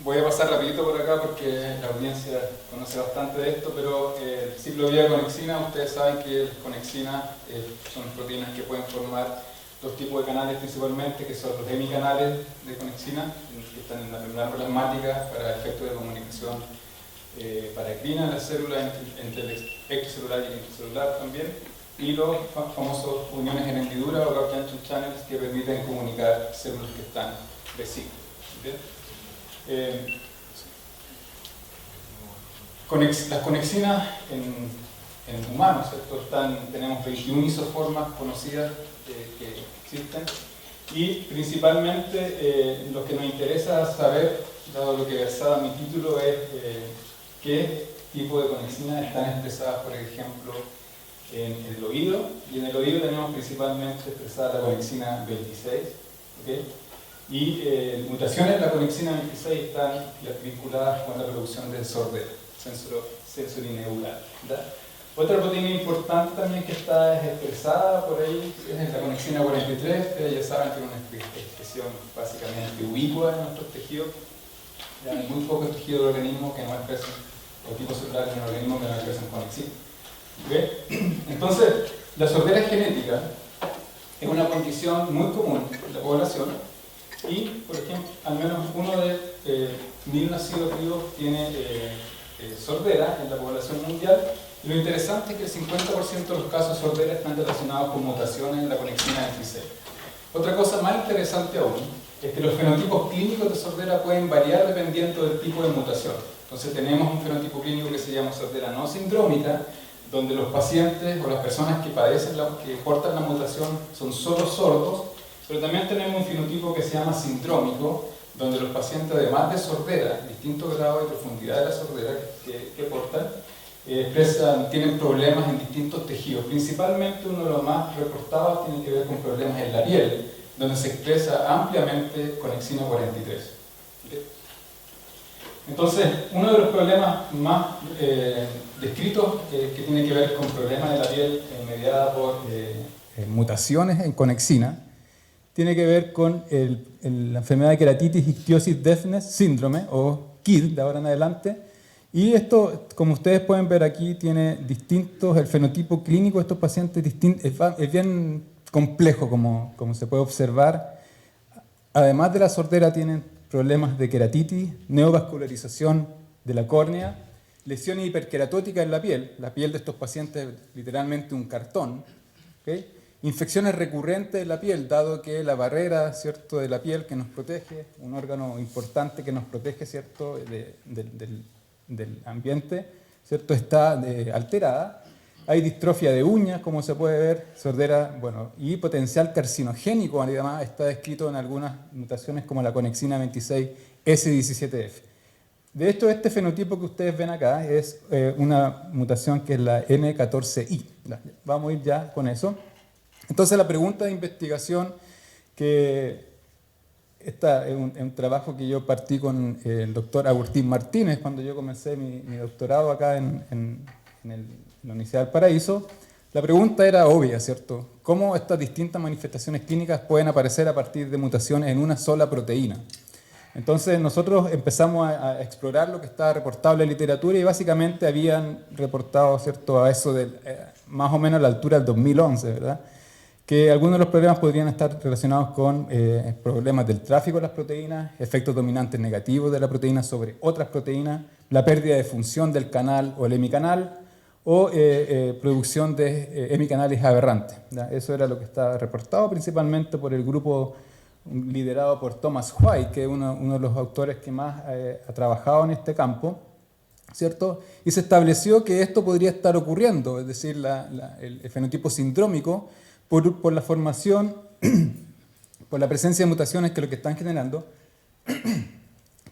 voy a pasar rapidito por acá porque la audiencia conoce bastante de esto, pero el ciclo de vida de conexina, ustedes saben que las conexinas son proteínas que pueden formar dos tipos de canales principalmente, que son los hemicanales de conexina, que están en la membrana plasmática para efectos de comunicación paracrina en las células entre el extracelular y el intracelular también, y los famosos uniones en hendidura o gap junction channels que permiten comunicar células que están vecinas. Las conexinas en humanos, ¿cierto? Tenemos 21 isoformas conocidas que existen, y principalmente lo que nos interesa saber, dado lo que versaba mi título, es qué tipo de conexinas están expresadas, por ejemplo, en el oído, y en el oído tenemos principalmente expresada la conexina 26, ¿okay? Y mutaciones de la conexina 26 están vinculadas con la producción de sordera, sensorineural. Otra proteína importante también que está expresada por ahí es la conexina 43, que ya saben que es una expresión básicamente ubicua en nuestros tejidos. Hay muy pocos tejidos del organismo que no expresen, o tipos celulares en el organismo que no expresen conexina. ¿Okay? Entonces, la sordera genética es una condición muy común en la población y, por ejemplo, al menos uno de 1000 nacidos vivos tiene sordera en la población mundial. Y lo interesante es que el 50% de los casos de sordera están relacionados con mutaciones en la conexina 26. Otra cosa más interesante aún es que los fenotipos clínicos de sordera pueden variar dependiendo del tipo de mutación. Entonces tenemos un fenotipo clínico que se llama sordera no sindrómica, donde los pacientes o las personas que padecen, que portan la mutación son solo sordos, pero también tenemos un fenotipo que se llama sindrómico, donde los pacientes, además de sordera, distintos grados de profundidad de la sordera que portan, tienen problemas en distintos tejidos. Principalmente uno de los más reportados tiene que ver con problemas en la piel, donde se expresa ampliamente conexina 43. ¿Okay? Entonces, uno de los problemas más descritos que tiene que ver con problemas de la piel mediada por mutaciones en conexina, tiene que ver con la enfermedad de keratitis ictiosis deafness síndrome, o KID, de ahora en adelante. Y esto, como ustedes pueden ver aquí, tiene distintos, el fenotipo clínico de estos pacientes es bien complejo, como se puede observar. Además de la sordera, tienen problemas de keratitis, neovascularización de la córnea, lesiones hiperqueratóticas en la piel de estos pacientes es literalmente un cartón, ¿okay? Infecciones recurrentes de la piel, dado que la barrera, ¿cierto?, de la piel que nos protege, un órgano importante que nos protege, ¿cierto?, del ambiente, ¿cierto?, está alterada. Hay distrofia de uñas, como se puede ver, sordera, bueno, y potencial carcinogénico, además, está descrito en algunas mutaciones como la conexina 26 S17F. De hecho, este fenotipo que ustedes ven acá es una mutación que es la N14I. Vamos a ir ya con eso. Entonces, la pregunta de investigación, que esta es un trabajo que yo partí con el doctor Agustín Martínez cuando yo comencé mi doctorado acá en la Universidad del Paraíso. La pregunta era obvia, ¿cierto? ¿Cómo estas distintas manifestaciones clínicas pueden aparecer a partir de mutaciones en una sola proteína? Entonces nosotros empezamos a explorar lo que estaba reportado en la literatura y básicamente habían reportado, ¿cierto?, a eso de más o menos a la altura del 2011, ¿verdad?, que algunos de los problemas podrían estar relacionados con problemas del tráfico de las proteínas, efectos dominantes negativos de la proteína sobre otras proteínas, la pérdida de función del canal o el hemicanal, o producción de hemicanales aberrantes. ¿Ya? Eso era lo que estaba reportado principalmente por el grupo liderado por Thomas White, que es uno de los autores que más ha trabajado en este campo, ¿cierto? Y se estableció que esto podría estar ocurriendo, es decir, el fenotipo sindrómico, por la formación, por la presencia de mutaciones que lo que están generando,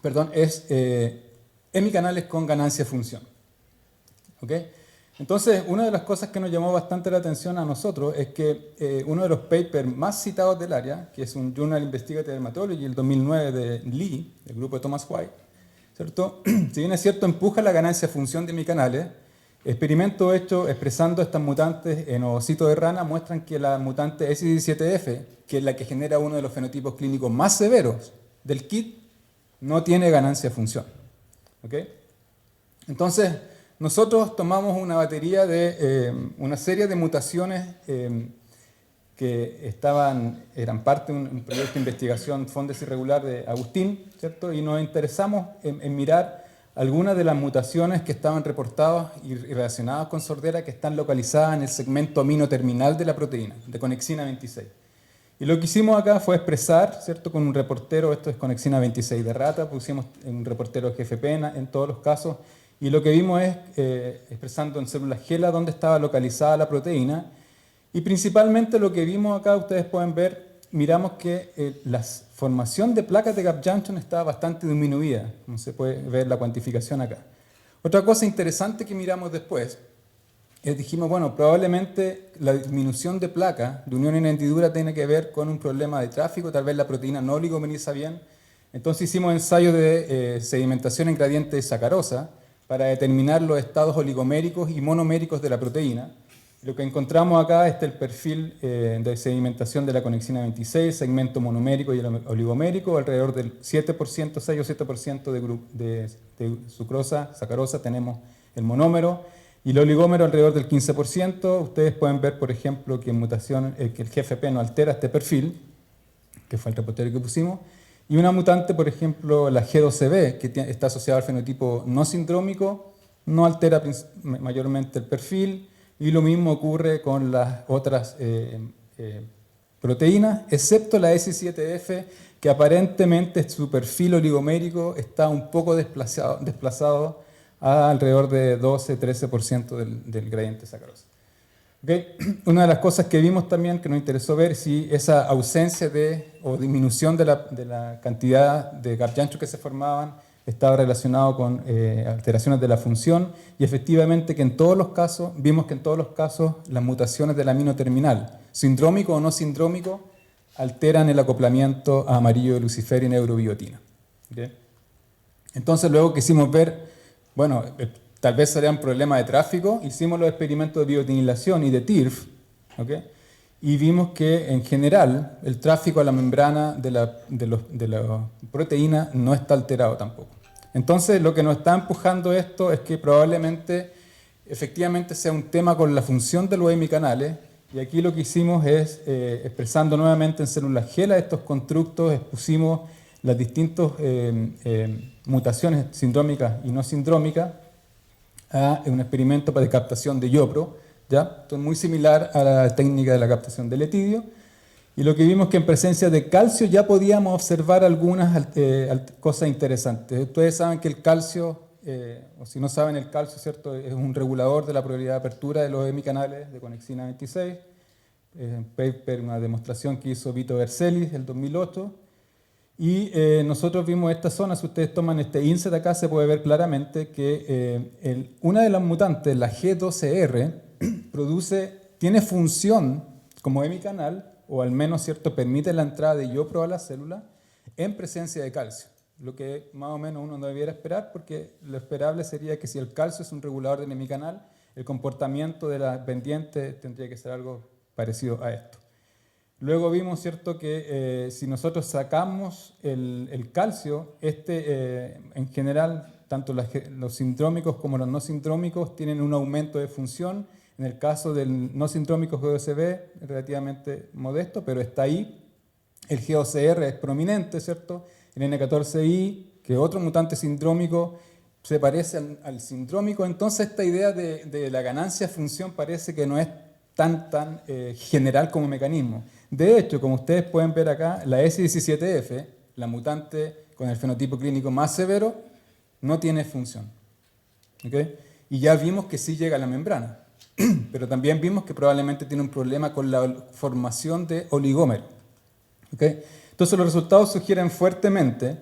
perdón, es hemicanales con ganancia de función. ¿Okay? Entonces, una de las cosas que nos llamó bastante la atención a nosotros es que uno de los papers más citados del área, que es un Journal Investigative Dermatology, el 2009 de Lee, del grupo de Thomas White, ¿cierto? Si bien es cierto, empuja la ganancia de función de hemicanales, experimentos hechos expresando estas mutantes en ovocitos de rana muestran que la mutante S17F, que es la que genera uno de los fenotipos clínicos más severos del KIT, no tiene ganancia de función. ¿Ok? Entonces, nosotros tomamos una batería de una serie de mutaciones que eran parte de un proyecto de investigación Fondes Irregular de Agustín, ¿cierto? Y nos interesamos en mirar algunas de las mutaciones que estaban reportadas y relacionadas con sordera que están localizadas en el segmento amino terminal de la proteína, de conexina 26. Y lo que hicimos acá fue expresar, ¿cierto? Con un reportero, esto es conexina 26 de rata, pusimos un reportero GFP en todos los casos, y lo que vimos es, expresando en células GELA, dónde estaba localizada la proteína, y principalmente lo que vimos acá, ustedes pueden ver, miramos que la formación de placas de gap junction estaba bastante disminuida, como se puede ver la cuantificación acá. Otra cosa interesante que miramos después, dijimos, bueno, probablemente la disminución de placa de unión en hendidura tiene que ver con un problema de tráfico, tal vez la proteína no oligomeriza bien. Entonces hicimos ensayos de sedimentación en gradiente de sacarosa para determinar los estados oligoméricos y monoméricos de la proteína. Lo que encontramos acá es el perfil de sedimentación de la conexina 26, segmento monomérico y el oligomérico, alrededor del 7%, 6 o 7% de sucrosa, sacarosa, tenemos el monómero, y el oligómero alrededor del 15%. Ustedes pueden ver, por ejemplo, que, que el GFP no altera este perfil, que fue el reportero que pusimos, y una mutante, por ejemplo, la G12B, que está asociada al fenotipo no sindrómico, no altera mayormente el perfil, y lo mismo ocurre con las otras proteínas, excepto la S7F, que aparentemente su perfil oligomérico está un poco desplazado a alrededor de 12-13% del gradiente sacarosa. ¿Okay? Una de las cosas que vimos también, que nos interesó ver, si esa ausencia o disminución de la cantidad de gap junction que se formaban estaba relacionado con alteraciones de la función, y efectivamente que en todos los casos, vimos que en todos los casos las mutaciones del amino terminal, sindrómico o no sindrómico, alteran el acoplamiento a amarillo de luciferina y neurobiotina. ¿Okay? Entonces luego quisimos ver, bueno, tal vez sería un problema de tráfico, hicimos los experimentos de biotinilación y de TIRF, ¿okay? Y vimos que en general el tráfico a la membrana de la proteína no está alterado tampoco. Entonces lo que nos está empujando esto es que probablemente efectivamente sea un tema con la función de los hemicanales, y aquí lo que hicimos es, expresando nuevamente en células GELA estos constructos, expusimos las distintas mutaciones sindrómicas y no sindrómicas a un experimento de captación de IOPRO, ¿ya? Esto es muy similar a la técnica de la captación de letidio, y lo que vimos que en presencia de calcio ya podíamos observar algunas cosas interesantes. Ustedes saben que el calcio, o si no saben, el calcio, ¿cierto?, es un regulador de la probabilidad de apertura de los hemicanales de conexina 26. Un paper, una demostración que hizo Vito Vercelli en el 2008. Y nosotros vimos esta zona, si ustedes toman este inset acá, se puede ver claramente que una de las mutantes, la G12R, tiene función como hemicanal, o al menos, ¿cierto?, permite la entrada de IOPRO a la célula en presencia de calcio. Lo que más o menos uno no debiera esperar, porque lo esperable sería que si el calcio es un regulador del hemicanal, el comportamiento de la pendiente tendría que ser algo parecido a esto. Luego vimos, ¿cierto?, que si nosotros sacamos el calcio, en general, tanto los sindrómicos como los no sindrómicos tienen un aumento de función. En el caso del no sindrómico G12B, relativamente modesto, pero está ahí. El G12R es prominente, ¿cierto? El N14I, que es otro mutante sindrómico, se parece al sindrómico. Entonces esta idea de la ganancia de función parece que no es tan general como mecanismo. De hecho, como ustedes pueden ver acá, la S17F, la mutante con el fenotipo clínico más severo, no tiene función. ¿Okay? Y ya vimos que sí llega a la membrana, pero también vimos que probablemente tiene un problema con la formación de oligómero. ¿Okay? Entonces los resultados sugieren fuertemente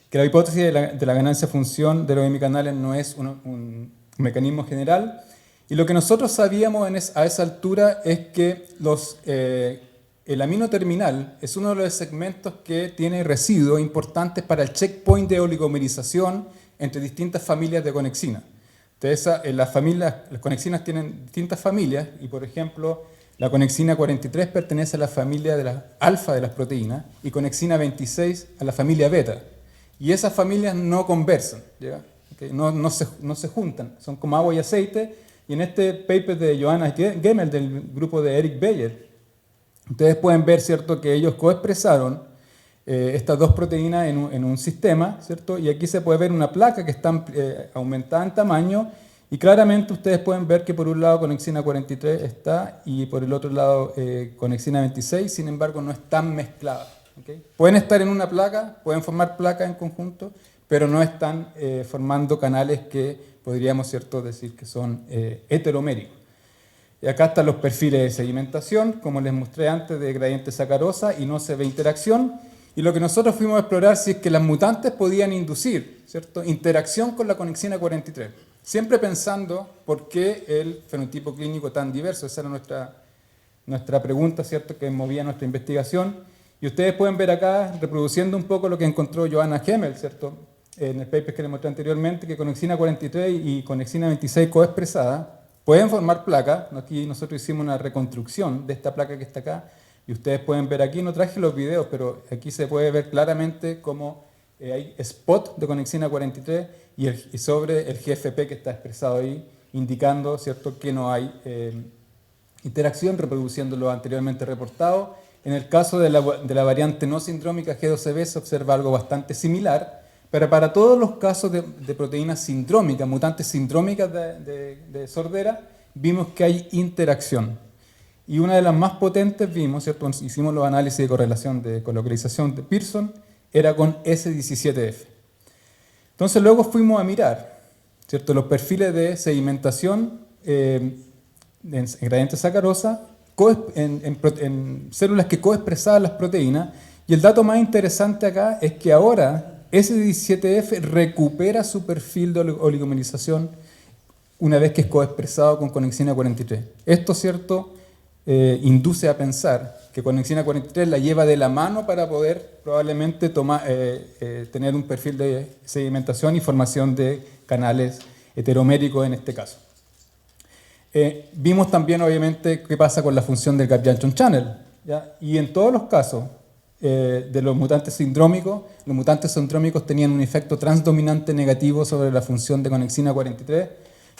que la hipótesis de la ganancia de función de los hemicanales no es un mecanismo general, y lo que nosotros sabíamos a esa altura es que el amino terminal es uno de los segmentos que tiene residuos importantes para el checkpoint de oligomerización entre distintas familias de conexina. Entonces, las conexinas tienen distintas familias, y por ejemplo, la conexina 43 pertenece a la familia de las alfa de las proteínas y conexina 26 a la familia beta. y esas familias no conversan, ¿ya? Okay, no se juntan, son como agua y aceite. Y en este paper de Johanna Gemmel, del grupo de Eric Beyer, ustedes pueden ver, ¿cierto?, que ellos coexpresaron estas dos proteínas en un sistema, ¿cierto? Y aquí se puede ver una placa que está aumentada en tamaño, y claramente ustedes pueden ver que por un lado conexina 43 está y por el otro lado conexina 26, sin embargo no están mezcladas. ¿Okay? Pueden estar en una placa, pueden formar placas en conjunto, pero no están formando canales que podríamos, ¿cierto?, decir que son heteroméricos. Y acá están los perfiles de sedimentación, como les mostré antes, de gradiente sacarosa, y no se ve interacción. Y lo que nosotros fuimos a explorar si es que las mutantes podían inducir, ¿cierto?, interacción con la conexina 43. Siempre pensando por qué el fenotipo clínico tan diverso. Esa era nuestra pregunta, ¿cierto?, que movía nuestra investigación. Y ustedes pueden ver acá, reproduciendo un poco lo que encontró Johanna Gemmel, ¿cierto?, en el paper que les mostré anteriormente, que conexina 43 y conexina 26 coexpresadas pueden formar placas. Aquí nosotros hicimos una reconstrucción de esta placa que está acá, y ustedes pueden ver aquí, no traje los videos, pero aquí se puede ver claramente cómo hay spot de conexina 43 y sobre el GFP que está expresado ahí, indicando, ¿cierto?, que no hay interacción, reproduciendo lo anteriormente reportado. En el caso de la variante no sindrómica G12B se observa algo bastante similar, pero para todos los casos de proteínas sindrómicas, mutantes sindrómicas de sordera, vimos que hay interacción. Y una de las más potentes vimos, ¿cierto?, hicimos los análisis de correlación de colocalización de Pearson, era con S17F. Entonces luego fuimos a mirar, ¿cierto?, los perfiles de sedimentación en gradiente sacarosa en células que coexpresaban las proteínas, y el dato más interesante acá es que ahora S17F recupera su perfil de oligomerización una vez que es coexpresado con conexina 43. Esto, ¿cierto?, induce a pensar que conexina 43 la lleva de la mano para poder probablemente tener un perfil de sedimentación y formación de canales heteroméricos en este caso. Vimos también, obviamente, qué pasa con la función del gap junction channel, ¿ya? Y en todos los casos de los mutantes sindrómicos tenían un efecto transdominante negativo sobre la función de conexina 43,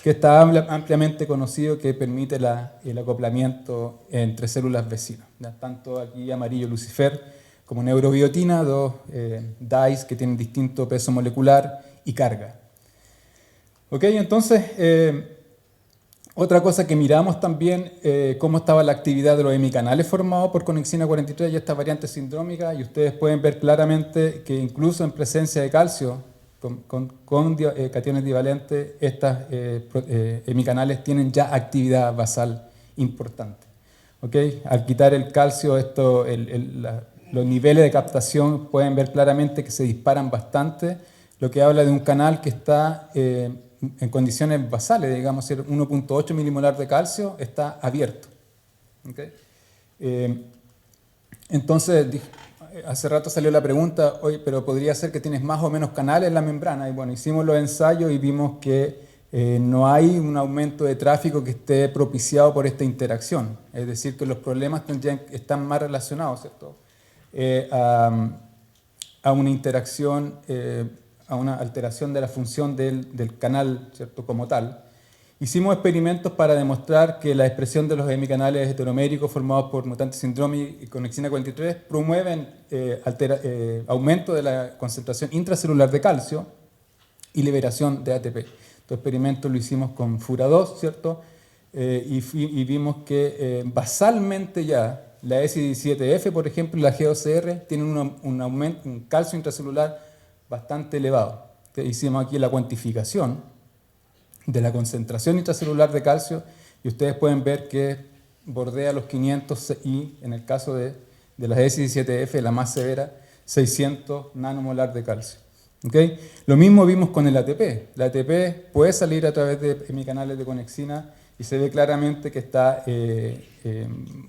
que está ampliamente conocido, que permite el acoplamiento entre células vecinas, ¿ya? Tanto aquí amarillo Lucifer como neurobiotina, dos DICE que tienen distinto peso molecular y carga. ¿Ok? Entonces, otra cosa que miramos también, cómo estaba la actividad de los hemicanales formados por conexina 43 y estas variantes sindrómicas, y ustedes pueden ver claramente que incluso en presencia de calcio, con cationes divalentes, estas hemicanales tienen ya actividad basal importante. ¿Okay? Al quitar el calcio, los niveles de captación pueden ver claramente que se disparan bastante, lo que habla de un canal que está en condiciones basales, digamos, 1.8 milimolar de calcio, está abierto. ¿Okay? Entonces, hace rato salió la pregunta, oye, pero podría ser que tienes más o menos canales en la membrana. Y bueno, hicimos los ensayos y vimos que no hay un aumento de tráfico que esté propiciado por esta interacción. Es decir, que los problemas están más relacionados, ¿cierto?, a una interacción, a una alteración de la función del canal, ¿cierto?, como tal. Hicimos experimentos para demostrar que la expresión de los hemicanales heteroméricos formados por mutantes sindrómicos y conexina 43 promueven aumento de la concentración intracelular de calcio y liberación de ATP. Estos experimentos lo hicimos con FURA2, ¿cierto? Y vimos que basalmente ya la S17F, por ejemplo, y la GOCR tienen un calcio intracelular bastante elevado. Entonces, hicimos aquí la cuantificación de la concentración intracelular de calcio y ustedes pueden ver que bordea los 500 y en el caso de la S17F, la más severa, 600 nanomolar de calcio. ¿Okay? Lo mismo vimos con el ATP. El ATP puede salir a través de hemicanales de conexina y se ve claramente que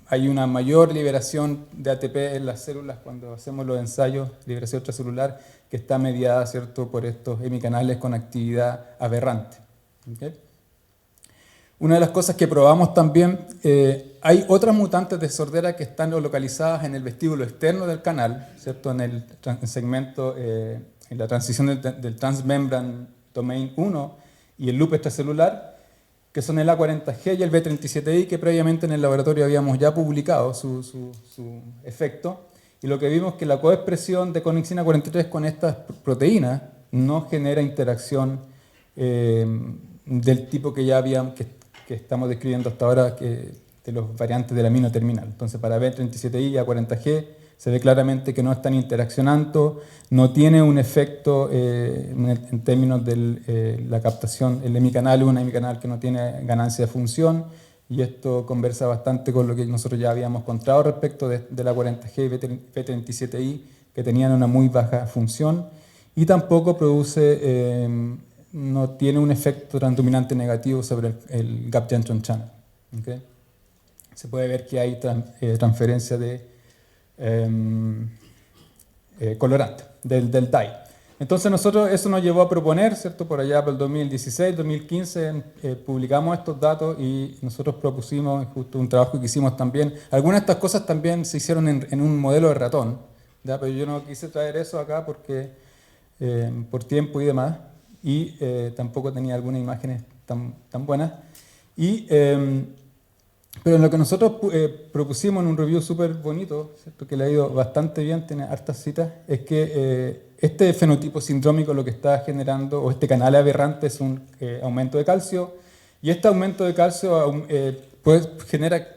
hay una mayor liberación de ATP en las células cuando hacemos los ensayos, liberación extracelular, que está mediada, ¿cierto?, por estos hemicanales con actividad aberrante. ¿Okay? Una de las cosas que probamos también, hay otras mutantes de sordera que están localizadas en el vestíbulo externo del canal, ¿cierto?, en el segmento en la transición del transmembrane domain 1 y el loop extracelular, que son el A40G y el B37I, que previamente en el laboratorio habíamos ya publicado su efecto. Y lo que vimos es que la coexpresión de conexina 43 con estas proteínas no genera interacción del tipo que ya habíamos, que estamos describiendo hasta ahora, de los variantes del amino terminal. Entonces, para B37I y A40G se ve claramente que no están interaccionando, no tiene un efecto en términos de la captación. El hemicanal es un hemicanal que no tiene ganancia de función, y esto conversa bastante con lo que nosotros ya habíamos encontrado respecto de la A40G y B37I, que tenían una muy baja función, y tampoco produce, no tiene un efecto transdominante negativo sobre el gap junction channel. ¿Okay? Se puede ver que hay transferencia de colorante, del dye. Entonces nosotros eso nos llevó a proponer, ¿cierto? Por allá por el 2016, 2015, publicamos estos datos y nosotros propusimos justo un trabajo que hicimos también. Algunas de estas cosas también se hicieron en un modelo de ratón, ¿ya? Pero yo no quise traer eso acá porque por tiempo y demás, y tampoco tenía algunas imágenes tan buenas. Pero lo que nosotros propusimos en un review súper bonito, ¿cierto? Que le ha ido bastante bien, tiene hartas citas, es que este fenotipo sindrómico lo que está generando, o este canal aberrante, es un aumento de calcio, y este aumento de calcio pues, genera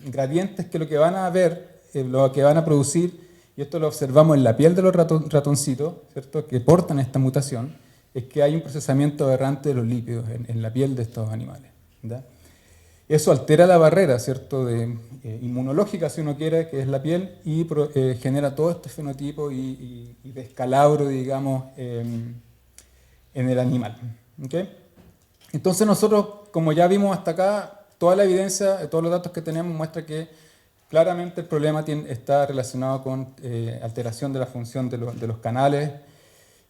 gradientes que lo que van a ver, lo que van a producir, y esto lo observamos en la piel de los ratoncitos, ¿cierto? Que portan esta mutación, es que hay un procesamiento aberrante de los lípidos en la piel de estos animales, ¿verdad? Eso altera la barrera, ¿cierto? Inmunológica, si uno quiere, que es la piel, y genera todo este fenotipo y descalabro, digamos, en el animal. ¿Okay? Entonces nosotros, como ya vimos hasta acá, toda la evidencia, todos los datos que tenemos muestra que claramente el problema está relacionado con alteración de la función de los canales.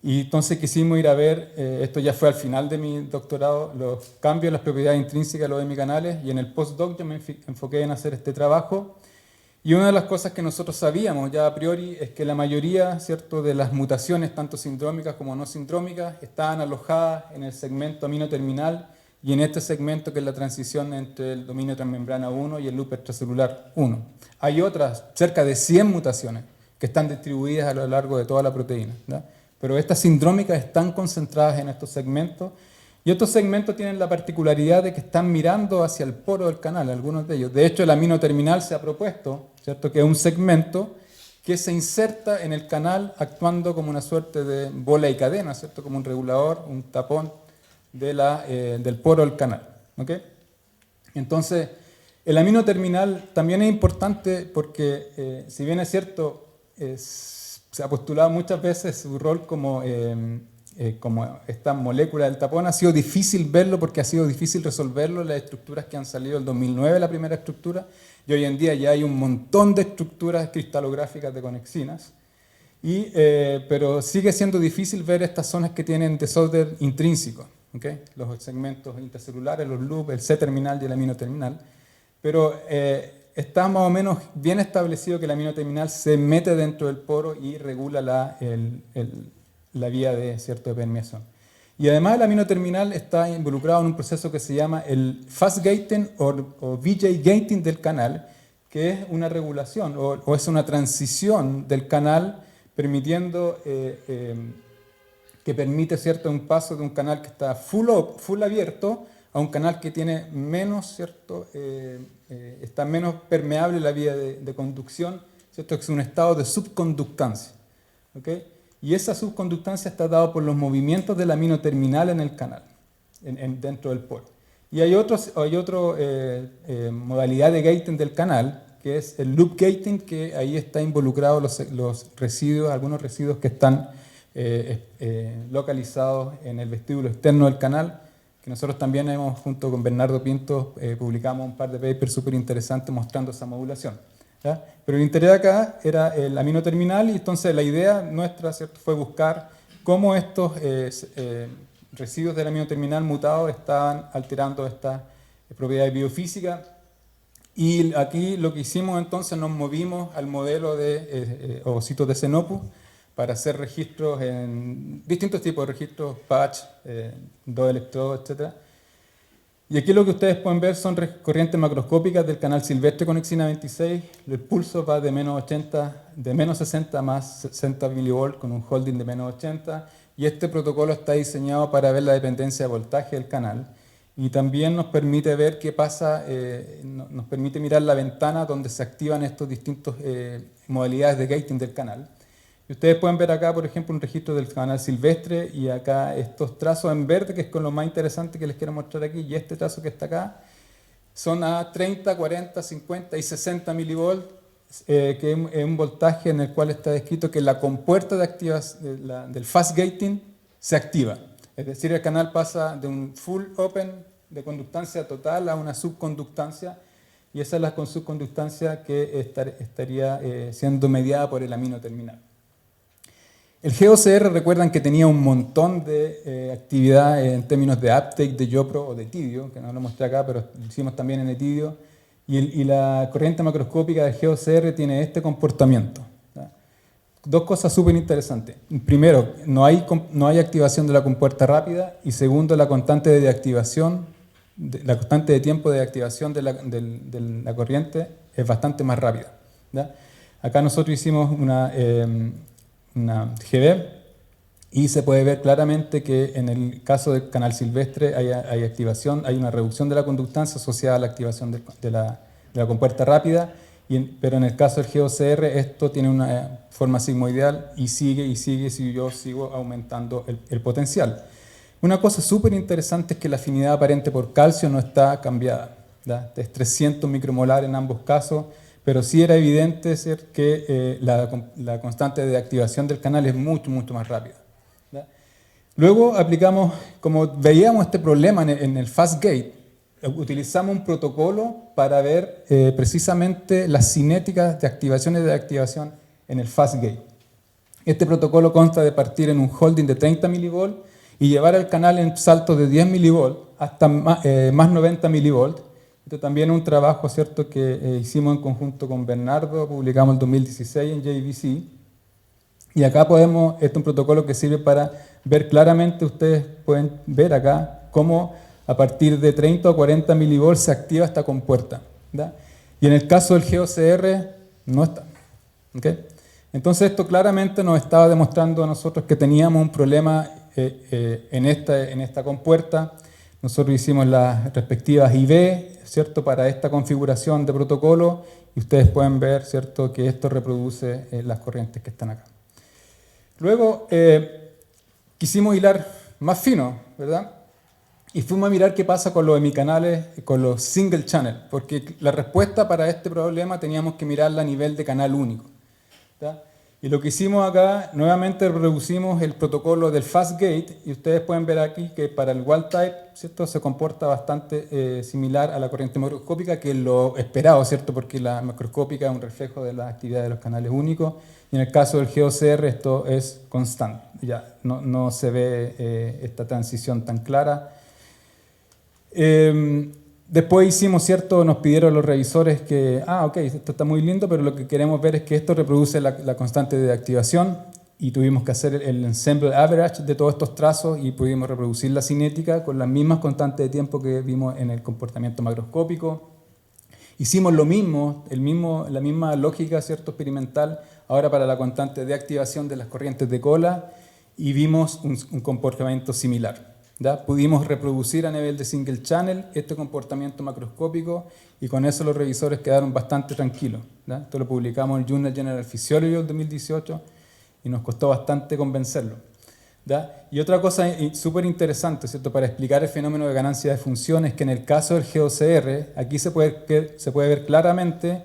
Y entonces quisimos ir a ver, esto ya fue al final de mi doctorado, los cambios en las propiedades intrínsecas de los hemicanales, y en el postdoc yo me enfoqué en hacer este trabajo. Y una de las cosas que nosotros sabíamos ya a priori es que la mayoría, ¿cierto?, de las mutaciones, tanto sindrómicas como no sindrómicas, estaban alojadas en el segmento amino terminal y en este segmento que es la transición entre el dominio transmembrana 1 y el loop extracelular 1. Hay otras, cerca de 100 mutaciones, que están distribuidas a lo largo de toda la proteína, ¿verdad? Pero estas sindrómicas están concentradas en estos segmentos, y estos segmentos tienen la particularidad de que están mirando hacia el poro del canal, algunos de ellos. De hecho, el amino terminal se ha propuesto, ¿cierto?, que es un segmento que se inserta en el canal actuando como una suerte de bola y cadena, ¿cierto?, como un regulador, un tapón del poro del canal. ¿Okay? Entonces, el amino terminal también es importante porque, si bien es cierto, se ha postulado muchas veces su rol como esta molécula del tapón, ha sido difícil verlo porque ha sido difícil resolverlo en las estructuras que han salido en 2009, la primera estructura, y hoy en día ya hay un montón de estructuras cristalográficas de conexinas, pero sigue siendo difícil ver estas zonas que tienen desorden intrínseco, ¿okay? Los segmentos intercelulares, los loops, el C-terminal y el amino terminal, pero está más o menos bien establecido que el amino terminal se mete dentro del poro y regula la vía de permeación. Y además el amino terminal está involucrado en un proceso que se llama el fast gating o VJ gating del canal, que es una regulación o es una transición del canal permitiendo que permite un paso de un canal que está full abierto a un canal que tiene menos, está menos permeable la vía de conducción, ¿cierto? Que es un estado de subconductancia. ¿Okay? Y esa subconductancia está dada por los movimientos del amino terminal en el canal, dentro del poro. Y hay otra modalidad de gating del canal, que es el loop gating, que ahí está involucrado los residuos, algunos residuos que están localizados en el vestíbulo externo del canal, que nosotros también junto con Bernardo Pinto, publicamos un par de papers súper interesantes mostrando esa modulación. ¿Ya? Pero el interés acá era el amino terminal, y entonces la idea nuestra, ¿cierto?, fue buscar cómo estos residuos del amino terminal mutados estaban alterando estas propiedades biofísicas. Y aquí lo que hicimos entonces, nos movimos al modelo de ovocitos de Xenopus para hacer registros en distintos tipos de registros, patch, 2 electrodos, etc. Y aquí lo que ustedes pueden ver son corrientes macroscópicas del canal silvestre conexina 26. El pulso va de menos 60 a más 60 milivolt con un holding de menos 80. Y este protocolo está diseñado para ver la dependencia de voltaje del canal. Y también nos permite ver qué pasa, nos permite mirar la ventana donde se activan estos distintos modalidades de gating del canal. Y ustedes pueden ver acá, por ejemplo, un registro del canal silvestre y acá estos trazos en verde, que es con lo más interesante que les quiero mostrar aquí, y este trazo que está acá, son a 30, 40, 50 y 60 milivolts, que es un voltaje en el cual está descrito que la compuerta de del fast gating se activa. Es decir, el canal pasa de un full open de conductancia total a una subconductancia, y esa es la subconductancia que estaría siendo mediada por el amino terminal. El GeoCR, recuerdan que tenía un montón de actividad en términos de uptake de YoPro o de Tidio, que no lo mostré acá, pero lo hicimos también en Etidio, y la corriente macroscópica del GeoCR tiene este comportamiento. Dos cosas súper interesantes. Primero, no hay activación de la compuerta rápida, y segundo, la constante de activación, la constante de tiempo de activación de la corriente es bastante más rápida. ¿Ya? Acá nosotros hicimos una GB y se puede ver claramente que en el caso del canal silvestre hay activación, hay una reducción de la conductancia asociada a la activación de la compuerta rápida, pero en el caso del GeoCR esto tiene una forma sigmoidal y sigue si yo sigo aumentando el potencial. Una cosa súper interesante es que la afinidad aparente por calcio no está cambiada, ¿ya? Es 300 micromolar en ambos casos, pero sí era evidente que la constante de activación del canal es mucho más rápida, ¿ya? Luego aplicamos, como veíamos este problema en el fast gate, utilizamos un protocolo para ver precisamente las cinéticas de activación y desactivación en el fast gate. Este protocolo consta de partir en un holding de 30 milivolt y llevar el canal en saltos de 10 milivolt hasta más 90 milivolt. Esto también es un trabajo, ¿cierto?, que hicimos en conjunto con Bernardo, publicamos en 2016 en JVC. Y acá este es un protocolo que sirve para ver claramente, ustedes pueden ver acá, cómo a partir de 30 o 40 milivolts se activa esta compuerta, ¿verdad? Y en el caso del GeoCR no está. ¿Okay? Entonces esto claramente nos estaba demostrando a nosotros que teníamos un problema en esta compuerta. Nosotros hicimos las respectivas IV, ¿cierto?, para esta configuración de protocolo, y ustedes pueden ver, ¿cierto?, que esto reproduce las corrientes que están acá. Luego quisimos hilar más fino, ¿verdad? Y fuimos a mirar qué pasa con los hemicanales, con los single channel, porque la respuesta para este problema teníamos que mirarla a nivel de canal único, ¿verdad? Y lo que hicimos acá, nuevamente reproducimos el protocolo del fast gate, y ustedes pueden ver aquí que para el wild type, ¿cierto?, se comporta bastante similar a la corriente macroscópica, que es lo esperado, ¿cierto?, porque la macroscópica es un reflejo de la actividad de los canales únicos, y en el caso del GeoCR esto es constante, ya no se ve esta transición tan clara. Después hicimos, ¿cierto?, nos pidieron los revisores que, ok, esto está muy lindo, pero lo que queremos ver es que esto reproduce la constante de activación, y tuvimos que hacer el ensemble average de todos estos trazos y pudimos reproducir la cinética con las mismas constantes de tiempo que vimos en el comportamiento macroscópico. Hicimos lo mismo, la misma lógica, ¿cierto?, experimental, ahora para la constante de activación de las corrientes de cola, y vimos un comportamiento similar. ¿Ya? Pudimos reproducir a nivel de single channel este comportamiento macroscópico, y con eso los revisores quedaron bastante tranquilos, ¿ya? Esto lo publicamos en el Journal General Physiology del 2018 y nos costó bastante convencerlo, ¿ya? Y otra cosa súper interesante, ¿cierto?, para explicar el fenómeno de ganancia de función es que en el caso del GeoCR, aquí se puede ver claramente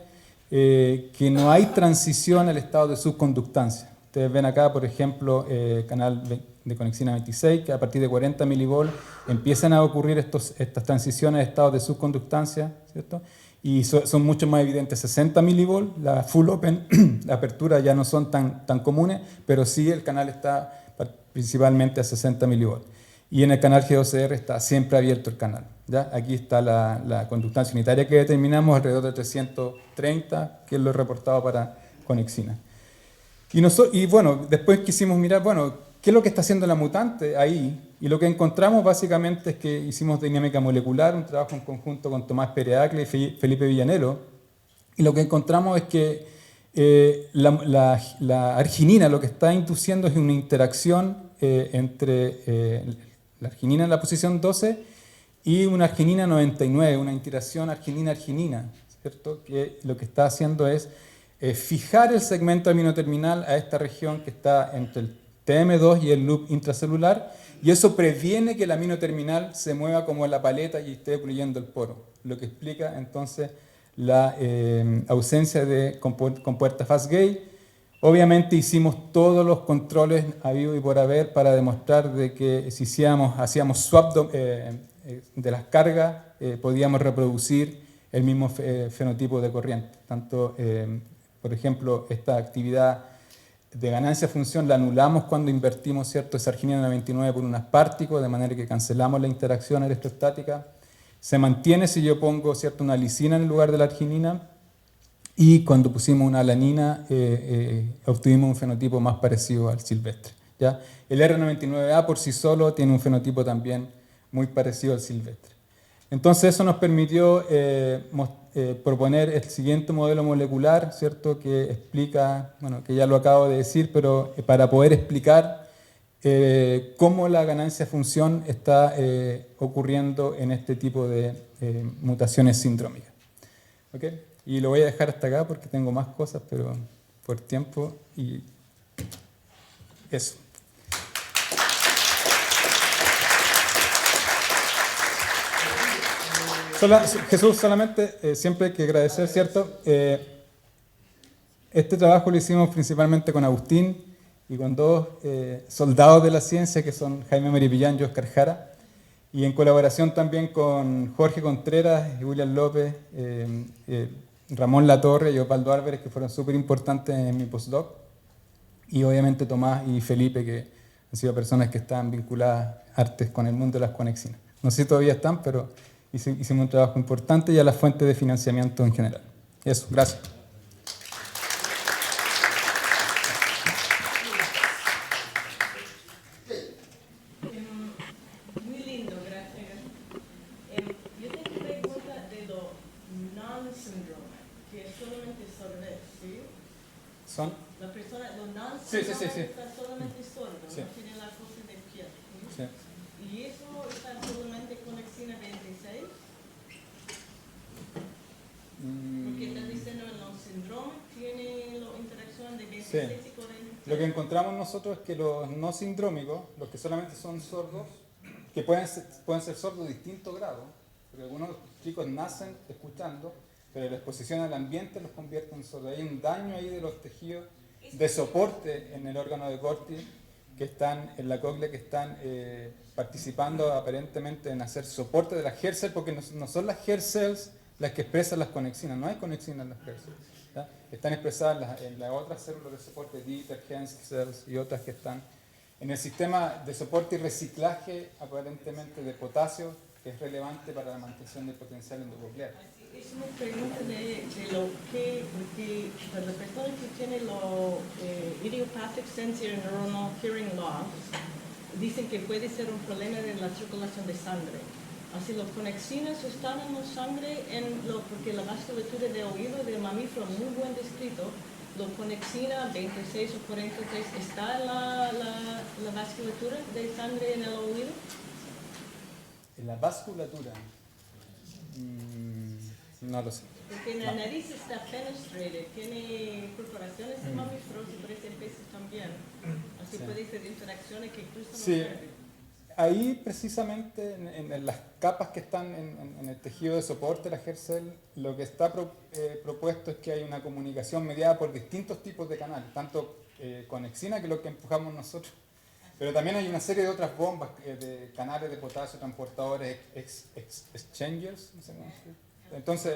que no hay transición al estado de subconductancia. Ustedes ven acá, por ejemplo, canal de conexina 26, que a partir de 40 milivolts empiezan a ocurrir estas transiciones de estados de subconductancia, ¿cierto? Y son mucho más evidentes 60 milivolts, la full open, la apertura ya no son tan comunes, pero sí el canal está principalmente a 60 milivolts. Y en el canal GeoCR está siempre abierto el canal, ¿ya? Aquí está la conductancia unitaria que determinamos alrededor de 330, que es lo reportado para conexina. Y bueno, después quisimos mirar, bueno, ¿qué es lo que está haciendo la mutante ahí? Y lo que encontramos básicamente es que hicimos dinámica molecular, un trabajo en conjunto con Tomás Pereacle y Felipe Villanelo, y lo que encontramos es que la arginina lo que está induciendo es una interacción entre la arginina en la posición 12 y una arginina 99, una interacción arginina-arginina, ¿cierto? Que lo que está haciendo es fijar el segmento aminoterminal a esta región que está entre el TM2 y el loop intracelular, y eso previene que el aminoterminal se mueva como la paleta y esté ocluyendo el poro, lo que explica entonces la ausencia de compuerta Fas-Gay. Obviamente hicimos todos los controles habido y por haber para demostrar de que si hacíamos swap de las cargas, podíamos reproducir el mismo fenotipo de corriente. Tanto, por ejemplo, esta actividad de ganancia-función la anulamos cuando invertimos, ¿cierto?, esa arginina 99 por un aspartico, de manera que cancelamos la interacción electrostática. Se mantiene si yo pongo, ¿cierto?, una lisina en lugar de la arginina, y cuando pusimos una alanina obtuvimos un fenotipo más parecido al silvestre, ¿ya? El R99A por sí solo tiene un fenotipo también muy parecido al silvestre. Entonces eso nos permitió proponer el siguiente modelo molecular, ¿cierto?, que explica, bueno, que ya lo acabo de decir, pero para poder explicar cómo la ganancia-función está ocurriendo en este tipo de mutaciones sindrómicas. ¿Okay? Y lo voy a dejar hasta acá porque tengo más cosas, pero por tiempo y eso. Jesús, solamente siempre hay que agradecer, ¿cierto? Este trabajo lo hicimos principalmente con Agustín y con dos soldados de la ciencia que son Jaime Meripillán y Oscar Jara, y en colaboración también con Jorge Contreras, William López, Ramón Latorre y Osvaldo Álvarez, que fueron súper importantes en mi postdoc, y obviamente Tomás y Felipe, que han sido personas que están vinculadas artes con el mundo de las conexinas. No sé si todavía están, pero hicimos un trabajo importante y a las fuentes de financiamiento en general. Eso, gracias. Muy lindo, gracias. Yo tengo una pregunta de lo non-syndrome, que es solamente sordez, ¿sí? ¿Son? La persona, lo non-syndrome Sí. está solamente sordo, Sí. no tiene la cosa de piel. ¿Sí? Sí. ¿Y eso está solamente con exina 26? Porque está diciendo el non-syndrome tiene la interacción de 26 y 43. Lo que encontramos nosotros es que los no sindrómicos, los que solamente son sordos, que pueden ser sordos de distintos grados, porque algunos chicos nacen escuchando, pero la exposición al ambiente los convierte en sordos. Hay un daño ahí de los tejidos de soporte en el órgano de Corti que están en la cóclea, que están participando aparentemente en hacer soporte de las hair cells, porque no son las hair cells las que expresan las conexinas, no hay conexinas en las hair cells, ¿ya? Están expresadas en las otras células de soporte, Dieter, Henschke cells y otras que están en el sistema de soporte y reciclaje aparentemente de potasio, que es relevante para la mantención del potencial endococlear. Es una pregunta de lo que, porque para la persona que tiene lo idiopathic sensory neuronal hearing loss, dicen que puede ser un problema de la circulación de sangre. Así las conexinas están en la sangre, porque la vasculatura de oído del mamífero muy buen descrito, la conexina 26 o 43 está en la vasculatura de sangre en el oído. En la vasculatura, no lo sé. Porque en la nariz está penetrated, tiene perforaciones en mamíferos y parece en peces también. Así Sí. puede ser interacciones que cruzan Sí. la sangre. Ahí precisamente en las capas que están en el tejido de soporte de la hair cell, lo que está propuesto es que hay una comunicación mediada por distintos tipos de canales, tanto conexina, que es lo que empujamos nosotros, pero también hay una serie de otras bombas de canales de potasio, transportadores, exchangers, no sé cómo se dice. Entonces,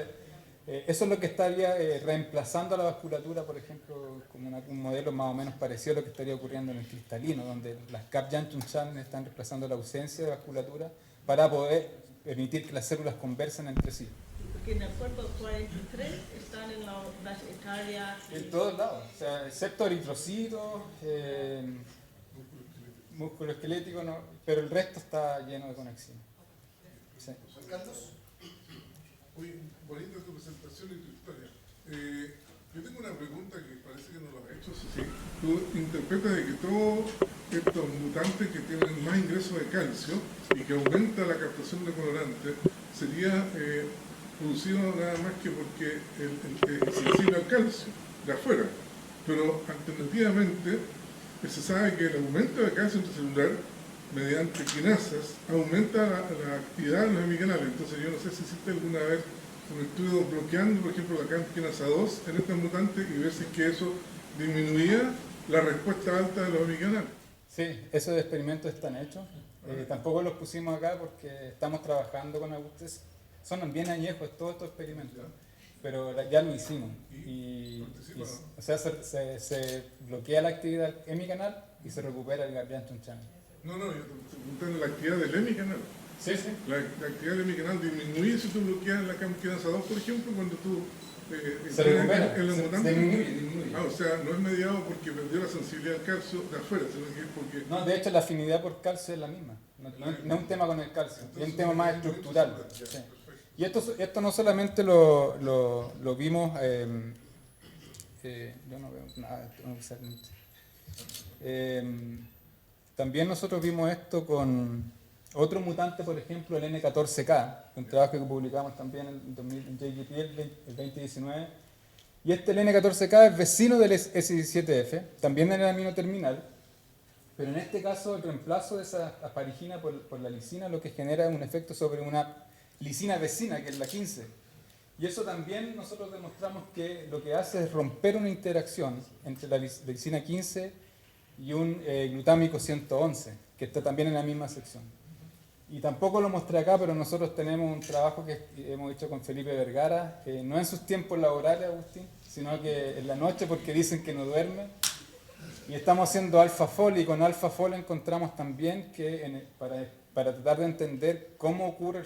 eso es lo que estaría reemplazando a la vasculatura, por ejemplo, como un modelo más o menos parecido a lo que estaría ocurriendo en el cristalino, donde las cap junction channels están reemplazando la ausencia de vasculatura para poder permitir que las células conversen entre sí. porque en el cuerpo 43 están en la etaria. En todos lados, o sea, excepto eritrocitos, músculo esquelético, no, pero el resto está lleno de conexina. Sí. Carlos. Muy bonita tu presentación y tu historia. Yo tengo una pregunta que parece que no lo has hecho. Sí. Tú interpretas de que todos estos mutantes que tienen más ingreso de calcio y que aumenta la captación de colorante sería producido nada más que porque es sensible al calcio de afuera. Pero alternativamente se sabe que el aumento de calcio intracelular mediante quinasas aumenta la actividad de los hemicanales. Entonces yo no sé si hiciste alguna vez un estudio bloqueando, por ejemplo, la quinasa 2 en estos mutantes y ver si es que eso disminuía la respuesta alta de los hemicanales. Sí, esos experimentos están hechos. Tampoco los pusimos acá porque estamos trabajando con Agustes. Son bien añejos todos estos experimentos, pero ya lo hicimos. O sea, se bloquea la actividad hemicanal y se recupera el Gargantuan channel. No, yo te pregunté en la actividad del hemicanal. Sí, sí. La actividad del hemicanal disminuye si tú bloqueas la quinasa 2, por ejemplo, cuando tú se recupera, en los mutantes. disminuye. O sea, no es mediado porque perdió la sensibilidad al calcio de afuera, sino que es porque... No, de hecho la afinidad por calcio es la misma. No es un tema con el calcio, es un tema más estructural. Sí. Y esto no solamente lo vimos, yo no veo nada, también nosotros vimos esto con otro mutante, por ejemplo, el N14K, un trabajo que publicamos también en JGP el 2019. Y el N14K es vecino del S17F, también en el amino terminal, pero en este caso el reemplazo de esa asparigina por la lisina lo que genera es un efecto sobre una lisina vecina, que es la 15. Y eso también nosotros demostramos que lo que hace es romper una interacción entre la lisina 15 y un glutámico 111, que está también en la misma sección. Y tampoco lo mostré acá, pero nosotros tenemos un trabajo que hemos hecho con Felipe Vergara, no en sus tiempos laborales, Agustín, sino que en la noche porque dicen que no duerme. Y estamos haciendo alfa-fol y con alfa-fol encontramos también que para tratar de entender cómo ocurre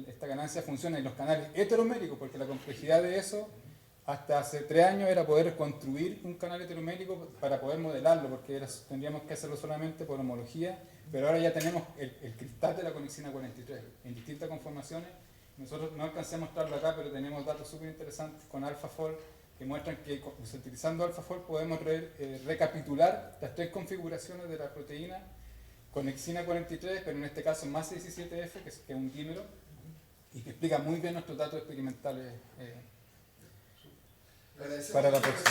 esta ganancia funciona en los canales heteroméricos, porque la complejidad de eso hasta hace 3 años era poder construir un canal heteromérico para poder modelarlo, porque tendríamos que hacerlo solamente por homología, pero ahora ya tenemos el cristal de la conexina 43 en distintas conformaciones. Nosotros no alcancé a mostrarlo acá, pero tenemos datos súper interesantes con AlphaFold que muestran que utilizando AlphaFold podemos recapitular las 3 configuraciones de la proteína conexina 43, pero en este caso más 17F, que es un dímero, y que explica muy bien nuestros datos experimentales para la próxima.